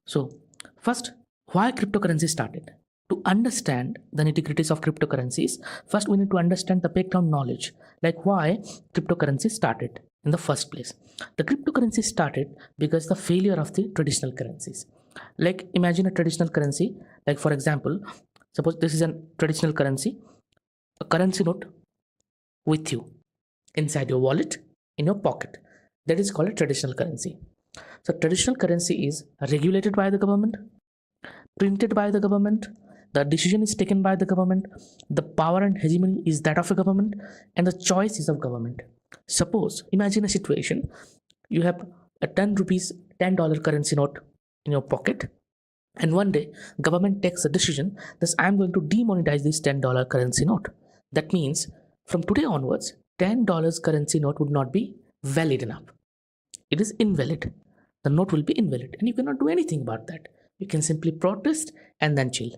So first, why cryptocurrency started? To understand the nitty-gritties of cryptocurrencies, first we need to understand the background knowledge, like why cryptocurrency started in the first place. The cryptocurrency started because the failure of the traditional currencies. Like imagine a traditional currency, like for example, suppose this is a traditional currency, a currency note with you inside your wallet, in your pocket. That is called a traditional currency. So traditional currency is regulated by the government, printed by the government, the decision is taken by the government, the power and hegemony is that of a government, and the choice is of government. Suppose, imagine a situation, you have a 10 rupees, $10 currency note in your pocket, and one day government takes a decision that I am going to demonetize this $10 currency note. That means from today onwards, $10 currency note would not be valid enough. It is invalid. The note will be invalid, and you cannot do anything about that. You can simply protest and then chill.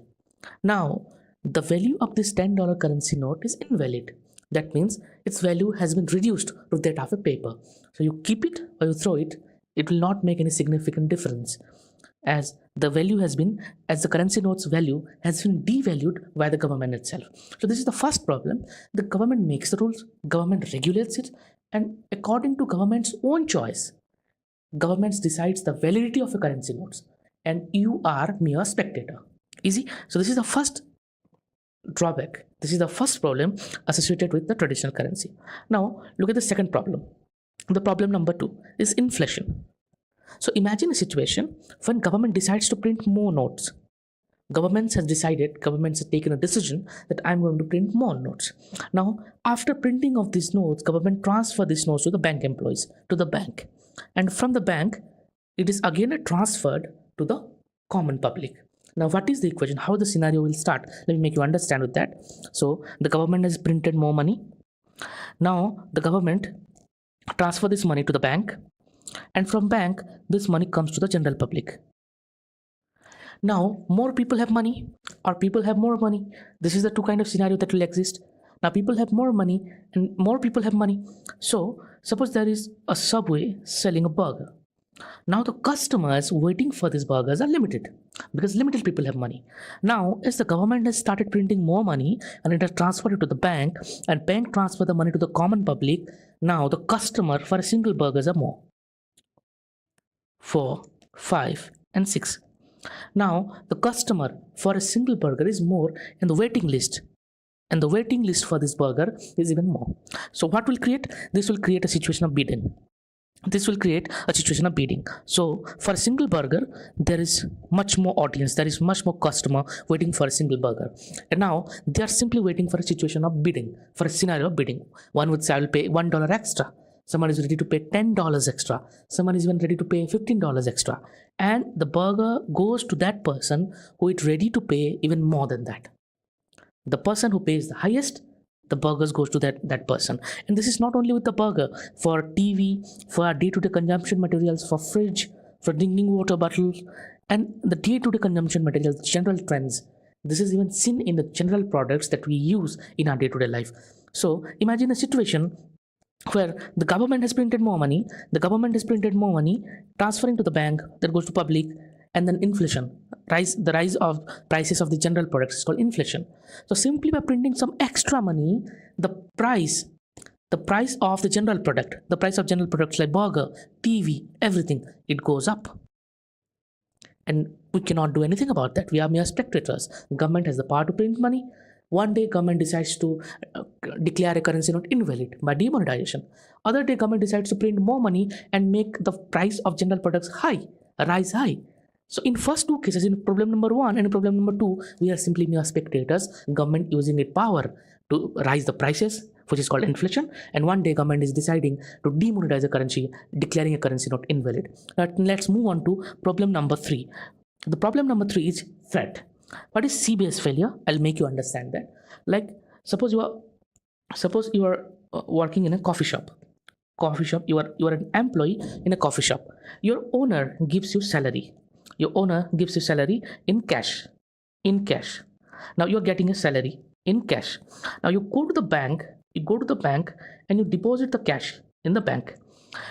Now, the value of this $10 currency note is invalid. That means its value has been reduced to that of a paper. So you keep it or you throw it, it will not make any significant difference, as the value has been, as the currency note's value has been devalued by the government itself. So this is the first problem. The government makes the rules, government regulates it, and according to government's own choice, governments decides the validity of a currency notes, and you are mere spectator. Easy. So this is the first drawback. This is the first problem associated with the traditional currency. Now look at the second problem. The problem number 2 is inflation. So imagine a situation when government decides to print more notes. Governments have taken a decision that I'm going to print more notes. Now, after printing of these notes, government transfer these notes to the bank employees, to the bank. And from the bank, it is again transferred to the common public. Now, what is the equation? How the scenario will start? Let me make you understand with that. So, the government has printed more money. Now, the government transfer this money to the bank, and from bank, this money comes to the general public. Now, more people have money or people have more money. This is the two kind of scenario that will exist. Now, people have more money and more people have money. So, suppose there is a Subway selling a burger. Now, the customers waiting for these burgers are limited because limited people have money. Now, as the government has started printing more money and it has transferred it to the bank, and bank transfer the money to the common public, now the customer for a single burgers are more. 4, 5, and 6. Now, the customer for a single burger is more in the waiting list, and the waiting list for this burger is even more. So what will create? This will create a situation of bidding. This will create a situation of bidding. So for a single burger, there is much more audience, there is much more customer waiting for a single burger. And now they are simply waiting for a situation of bidding, for a scenario of bidding. One would say, I will pay $1 extra. Someone is ready to pay $10 extra. Someone is even ready to pay $15 extra. And the burger goes to that person who is ready to pay even more than that. The person who pays the highest, the burgers goes to that person. And this is not only with the burger, for TV, for our day-to-day consumption materials, for fridge, for drinking water bottles, and the day-to-day consumption materials, general trends. This is even seen in the general products that we use in our day-to-day life. So imagine a situation where the government has printed more money, transferring to the bank, that goes to public, and then inflation, the rise of prices of the general products is called inflation. So simply by printing some extra money, the price of the general product, the price of general products like burger, TV, everything, it goes up. And we cannot do anything about that. We are mere spectators. Government has the power to print money. One day government decides to declare a currency note invalid by demonetization. Other day government decides to print more money and make the price of general products rise high. So in first two cases, in problem number 1 and problem number 2, we are simply mere spectators, government using its power to rise the prices, which is called inflation, and one day government is deciding to demonetize a currency, declaring a currency note invalid. Now, let's move on to problem number 3. The problem number 3 is threat. What is CBS failure? I'll make you understand that. Like suppose you are working in a coffee shop. You are an employee in a coffee shop. Your owner gives you salary. In cash. Now you're getting a salary in cash. Now you go to the bank and you deposit the cash in the bank.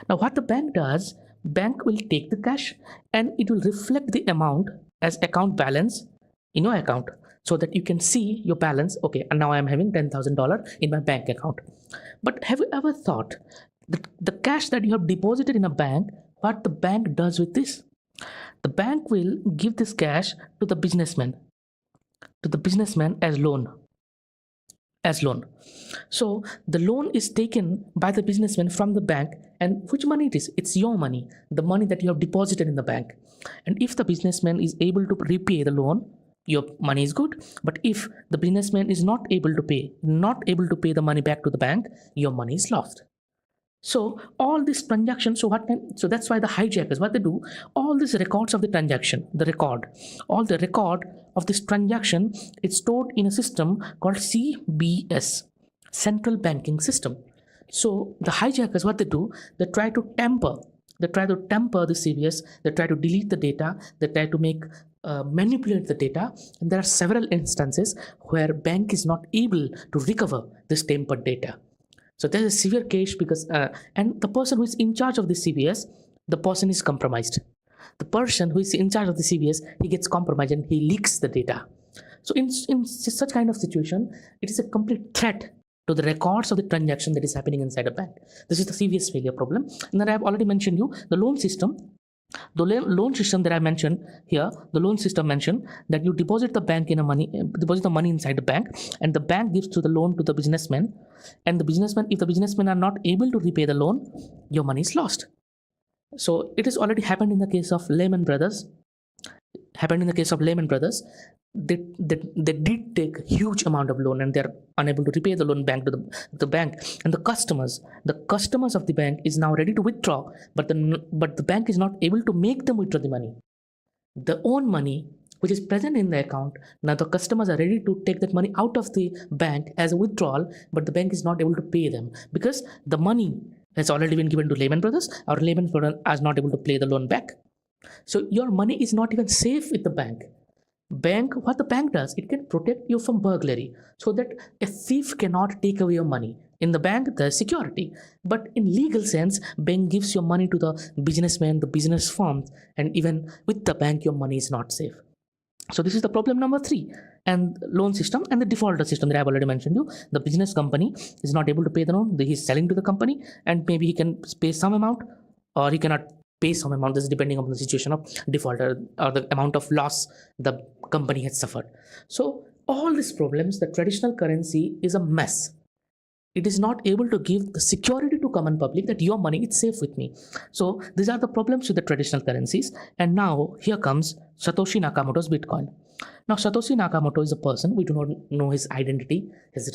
Now what the bank does, bank will take the cash and it will reflect the amount as account balance in your account, so that you can see your balance. Okay, and now I am having $10,000 in my bank account. But have you ever thought that the cash that you have deposited in a bank, what the bank does with this? The bank will give this cash to the businessman, as loan. So the loan is taken by the businessman from the bank, and which money it is? It's your money, the money that you have deposited in the bank. And if the businessman is able to repay the loan, your money is good. But if the businessman is not able to pay the money back to the bank, your money is lost. So all these transactions, so that's why the hijackers, what they do, all these records of the transaction, all the record of this transaction is stored in a system called CBS, Central Banking System. So the hijackers, what they do, they try to tamper the CBS, they try to delete the data, they try to manipulate the data, and there are several instances where bank is not able to recover this tampered data. So there's a severe case because, and the person who is in charge of the CBS, the person is compromised. The person who is in charge of the CBS, he gets compromised and he leaks the data. So in such kind of situation, it is a complete threat to the records of the transaction that is happening inside a bank. This is the CBS failure problem. And then I have already mentioned you the loan system. The loan system that I mentioned here, the loan system mentioned that you deposit the money inside the bank, and the bank gives to the loan to the businessman. And if the businessmen are not able to repay the loan, your money is lost. So it has already happened in the case of Lehman Brothers. They did take huge amount of loan, and they're unable to repay the loan back to the bank. And the customers of the bank is now ready to withdraw, but the bank is not able to make them withdraw the money. The own money which is present in the account, now the customers are ready to take that money out of the bank as a withdrawal, but the bank is not able to pay them because the money has already been given to Lehman Brothers, or Lehman Brothers is not able to pay the loan back. So your money is not even safe with the bank. What the bank does, it can protect you from burglary, so that a thief cannot take away your money. In the bank, there's security, but in legal sense, bank gives your money to the businessman, the business firm, and even with the bank, your money is not safe. So this is the problem number 3. And loan system and the defaulter system that I've already mentioned you. The business company is not able to pay the loan. He's selling to the company, and maybe he can pay some amount, or he cannot pay some amount. This is depending on the situation of defaulter or the amount of loss the company has suffered. So all these problems, the traditional currency is a mess. It is not able to give the security to common public that your money is safe with me. So these are the problems with the traditional currencies. And now here comes Satoshi Nakamoto's Bitcoin. Now Satoshi Nakamoto is a person, we do not know his identity, his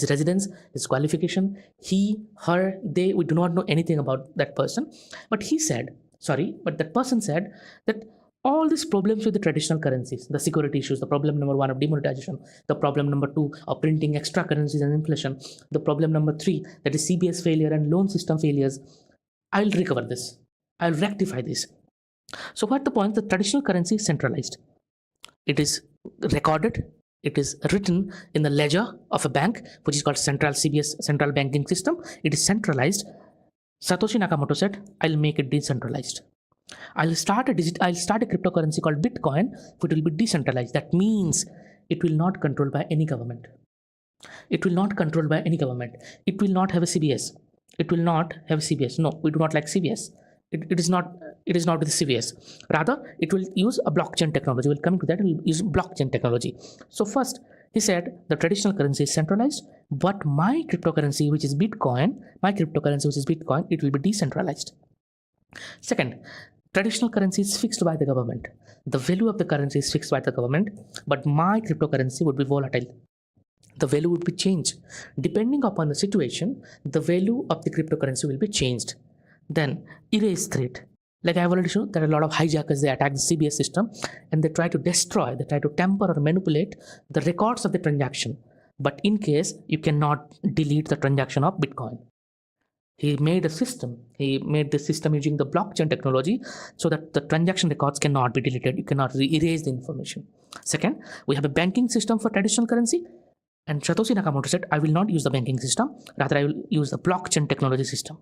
residence, his qualification, he, her, they, we do not know anything about that person. But that person said that all these problems with the traditional currencies, the security issues, the problem number 1 of demonetization, the problem number 2 of printing extra currencies and inflation, the problem number 3, that is CBS failure and loan system failures, I'll recover this. I'll rectify this. So what the point? The traditional currency is centralized. It is recorded. It is written in the ledger of a bank, which is called CBS, Central Banking System. It is centralized. Satoshi Nakamoto said, I'll make it decentralized. I'll start a cryptocurrency called Bitcoin, which will be decentralized. That means it will not controlled by any government. It will not have a CBS. No, we do not like CBS. It is not with CBS. Rather, it will use a blockchain technology. We'll come to that. It will use blockchain technology. So first, he said the traditional currency is centralized, but my cryptocurrency, which is Bitcoin, it will be decentralized. Second, traditional currency is fixed by the government. The value of the currency is fixed by the government, but my cryptocurrency would be volatile. The value would be changed. Depending upon the situation, the value of the cryptocurrency will be changed. Then, erase threat. Like I have already shown, there are a lot of hijackers, they attack the CBS system and they try to tamper or manipulate the records of the transaction. But in case, you cannot delete the transaction of Bitcoin. He made the system using the blockchain technology so that the transaction records cannot be deleted. You cannot erase the information. Second, we have a banking system for traditional currency. And Satoshi Nakamoto said, I will not use the banking system. Rather, I will use the blockchain technology system.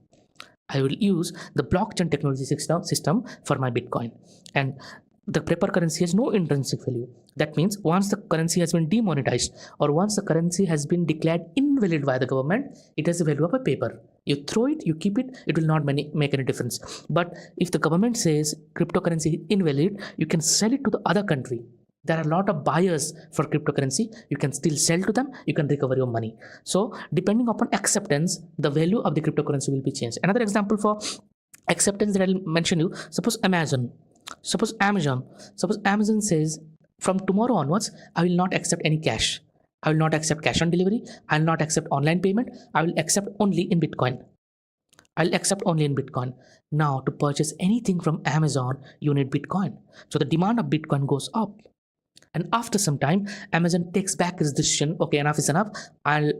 I will use the blockchain technology system for my Bitcoin. And the paper currency has no intrinsic value. That means once the currency has been demonetized or once the currency has been declared invalid by the government, it has the value of a paper. You throw it, you keep it, it will not make any difference. But if the government says cryptocurrency is invalid, you can sell it to the other country. There are a lot of buyers for cryptocurrency. You can still sell to them, you can recover your money. So depending upon acceptance, the value of the cryptocurrency will be changed. Another example for acceptance that I'll mention you, suppose Amazon says from tomorrow onwards, I will not accept any cash. I will not accept cash on delivery. I will not accept online payment. I will accept only in Bitcoin. I'll accept only in Bitcoin. Now, to purchase anything from Amazon, you need Bitcoin. So the demand of Bitcoin goes up. And after some time, Amazon takes back its decision. Okay, enough is enough. I'll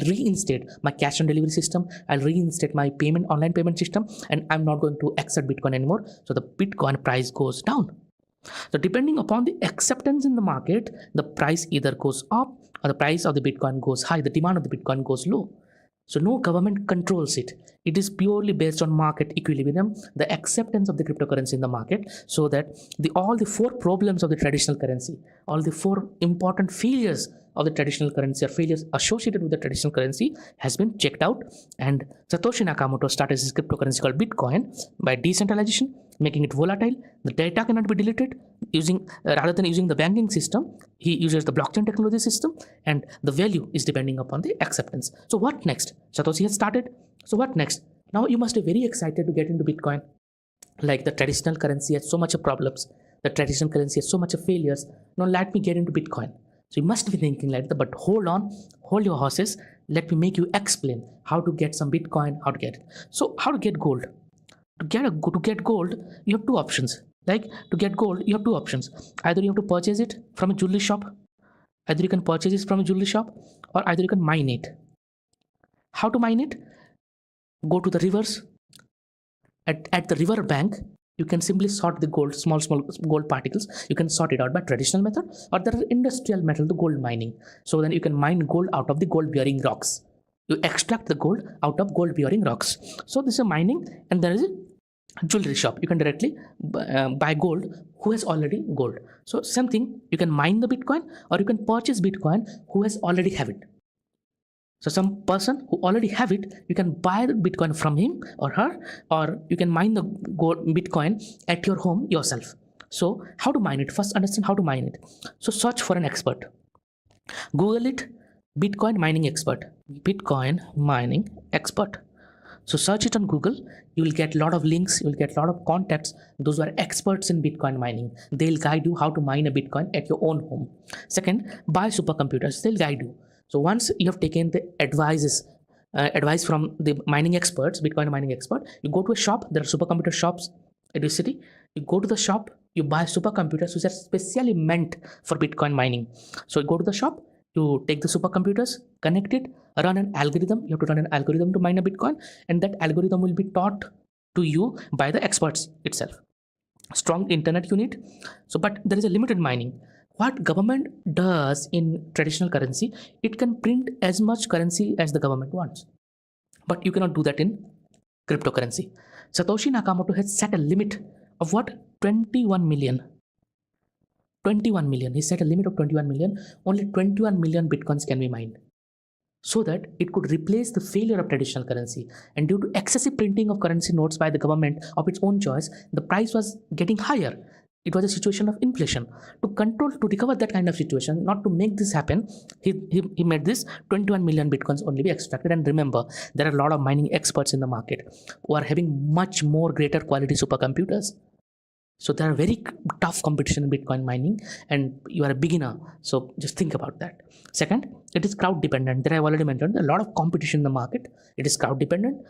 reinstate my cash on delivery system. I'll reinstate my online payment system, and I'm not going to accept Bitcoin anymore. So the Bitcoin price goes down. So depending upon the acceptance in the market, the price either goes up or the price of the Bitcoin goes high. The demand of the Bitcoin goes low. So no government controls it. It is purely based on market equilibrium, the acceptance of the cryptocurrency in the market, so that all the four problems of the traditional currency, all the four important failures of the traditional currency or failures associated with the traditional currency has been checked out. And Satoshi Nakamoto started his cryptocurrency called Bitcoin by decentralization, making it volatile. The data cannot be deleted. Rather than using the banking system, he uses the blockchain technology system, and the value is depending upon the acceptance. So what next? Satoshi has started. So what next? Now you must be very excited to get into Bitcoin. Like the traditional currency has so much of problems. The traditional currency has so much of failures. Now let me get into Bitcoin. So you must be thinking like that, but hold on, hold your horses. Let me make you explain how to get some Bitcoin, how to get it. So how to get gold? To get gold, you have two options. Like to get gold, you have two options. Either you have to purchase it from a jewelry shop. Either you can purchase it from a jewelry shop, or either you can mine it. How to mine it? Go to the rivers. At the river bank, you can simply sort the gold, small gold particles. You can sort it out by traditional method, or there are industrial method, the gold mining. So then you can mine gold out of the gold bearing rocks. You extract the gold out of gold bearing rocks. So this is a mining, and there is a jewelry shop. You can directly buy gold who has already gold. So same thing, you can mine the Bitcoin, or you can purchase Bitcoin who has already have it. So some person who already have it, you can buy the Bitcoin from him or her, or you can mine the gold Bitcoin at your home yourself. So how to mine it? First understand how to mine it. So search for an expert. Google it, Bitcoin mining expert. Bitcoin mining expert. So search it on Google. You will get a lot of links. You will get a lot of contacts. Those who are experts in Bitcoin mining. They'll guide you how to mine a Bitcoin at your own home. Second, buy supercomputers. They'll guide you. So once you have taken the advice from the mining experts, Bitcoin mining expert, you go to a shop. There are supercomputer shops at your city. You go to the shop. You buy supercomputers which are specially meant for Bitcoin mining. So you go to the shop. You take the supercomputers, connect it, run an algorithm. You have to run an algorithm to mine a Bitcoin, and that algorithm will be taught to you by the experts itself. Strong internet you need. So, but there is a limited mining. What government does in traditional currency, it can print as much currency as the government wants. But you cannot do that in cryptocurrency. Satoshi Nakamoto has set a limit of what? 21 million. 21 million. He set a limit of 21 million. Only 21 million Bitcoins can be mined, so that it could replace the failure of traditional currency. And due to excessive printing of currency notes by the government of its own choice, the price was getting higher. It was a situation of inflation. To recover that kind of situation, not to make this happen, he made this 21 million Bitcoins only be extracted. And remember, there are a lot of mining experts in the market who are having much more greater quality supercomputers. So there are very tough competition in Bitcoin mining, and you are a beginner. So just think about that. Second, it is crowd dependent. That I've already mentioned. A lot of competition in the market. It is crowd dependent,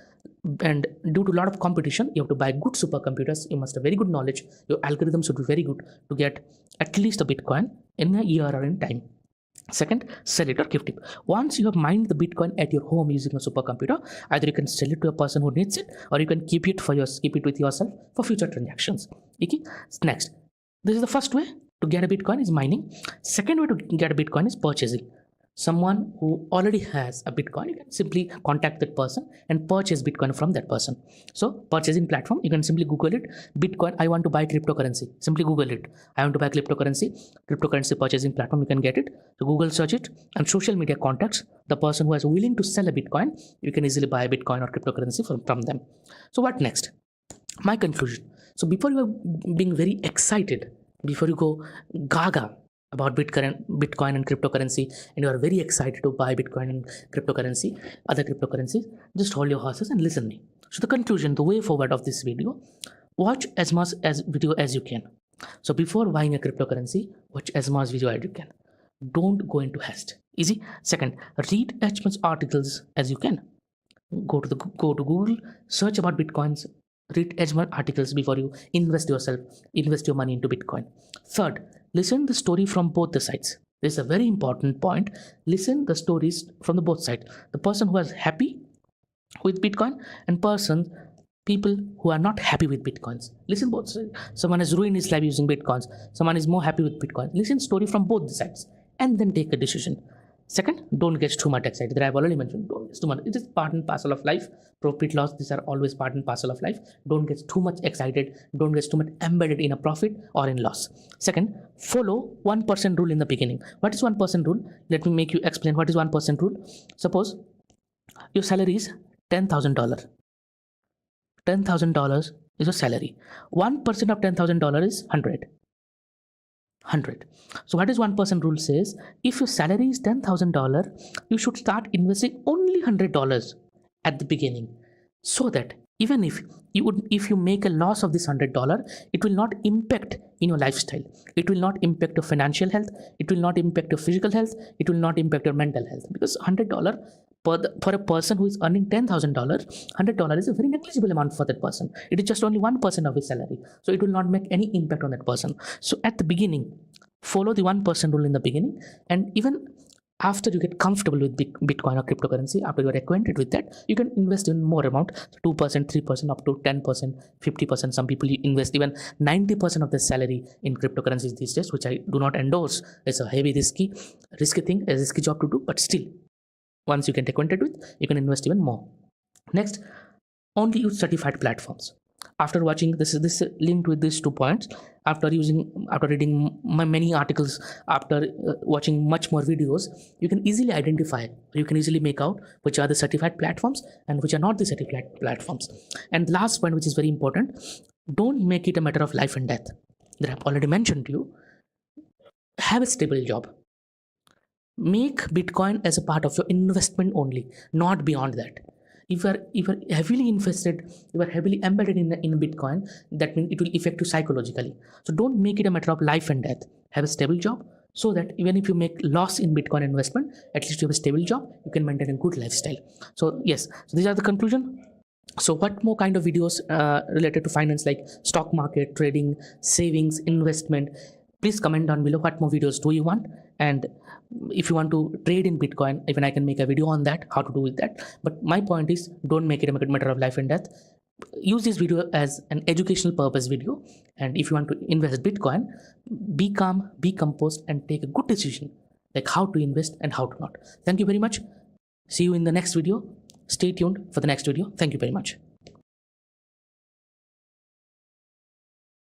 and due to a lot of competition, you have to buy good supercomputers. You must have very good knowledge. Your algorithms should be very good to get at least a Bitcoin in a year or in time. Second, sell it or gift it. Once you have mined the Bitcoin at your home using a supercomputer, either you can sell it to a person who needs it, or you can keep it with yourself for future transactions. Okay. Next, this is the first way to get a Bitcoin is mining. Second way to get a Bitcoin is purchasing. someone who already has a Bitcoin, you can simply contact that person and purchase Bitcoin from that person. So purchasing platform, you can simply Google it, Bitcoin, I want to buy cryptocurrency. Simply Google it. I want to buy cryptocurrency purchasing platform, you can get it. So Google search it, and social media contacts, the person who is willing to sell a Bitcoin, you can easily buy a Bitcoin or cryptocurrency from them. So what next? My conclusion. So before you are being very excited, before you go gaga about Bitcoin and cryptocurrency, and you are very excited to buy Bitcoin and cryptocurrency, other cryptocurrencies, just hold your horses and listen me. So the conclusion, the way forward of this video, watch as much as video as you can. So before buying a cryptocurrency, watch as much video as you can. Don't go into haste. Easy. Second, read as much articles as you can. Go to Google, search about Bitcoins, read as much articles before you invest your money into Bitcoin. Third, listen the story from both the sides. This is a very important point. Listen the stories from the both sides. The person who is happy with Bitcoin and people who are not happy with Bitcoins. Listen both sides. Someone has ruined his life using Bitcoins. Someone is more happy with Bitcoin. Listen story from both the sides and then take a decision. Second, don't get too much excited. That I've already mentioned. Don't get too much. It is part and parcel of life. Profit, loss, these are always part and parcel of life. Don't get too much excited. Don't get too much embedded in a profit or in loss. Second, follow 1% rule in the beginning. What is 1% rule? Let me make you explain what is 1% rule. Suppose your salary is $10,000. $10,000 is your salary. 1% of $10,000 is 100. So what is 1% rule says? If your salary is $10,000, you should start investing only $100 at the beginning, so that even if you make a loss of this $100, it will not impact in your lifestyle. It will not impact your financial health. It will not impact your physical health. It will not impact your mental health, because $100 for a person who is earning $10,000, $100 is a very negligible amount for that person. It is just only 1% of his salary, so it will not make any impact on that person. So at the beginning, follow the 1% rule in the beginning, and even after you get comfortable with Bitcoin or cryptocurrency, after you're acquainted with that, you can invest in more amount, 2%, 3%, up to 10%, 50%. Some people invest even 90% of their salary in cryptocurrencies these days, which I do not endorse. It's a heavy risky thing, a risky job to do, but still, once you get acquainted with, you can invest even more. Next, only use certified platforms. After watching this linked with these 2 points, after reading many articles, after watching much more videos, you can easily identify, you can easily make out which are the certified platforms and which are not the certified platforms. And the last point, which is very important, don't make it a matter of life and death. That I've already mentioned to you. Have a stable job. Make Bitcoin as a part of your investment only, not beyond that. If you are heavily invested, you are heavily embedded in Bitcoin, that means it will affect you psychologically. So don't make it a matter of life and death. Have a stable job, so that even if you make loss in Bitcoin investment, at least you have a stable job, you can maintain a good lifestyle. So yes, so these are the conclusion. So what more kind of videos related to finance, like stock market, trading, savings, investment, please comment down below what more videos do you want. And if you want to trade in Bitcoin, even I can make a video on that, how to do with that. But my point is, don't make it a matter of life and death. Use this video as an educational purpose video. And if you want to invest Bitcoin, be calm, be composed, and take a good decision, like how to invest and how to not. Thank you very much. See you in the next video. Stay tuned for the next video. Thank you very much.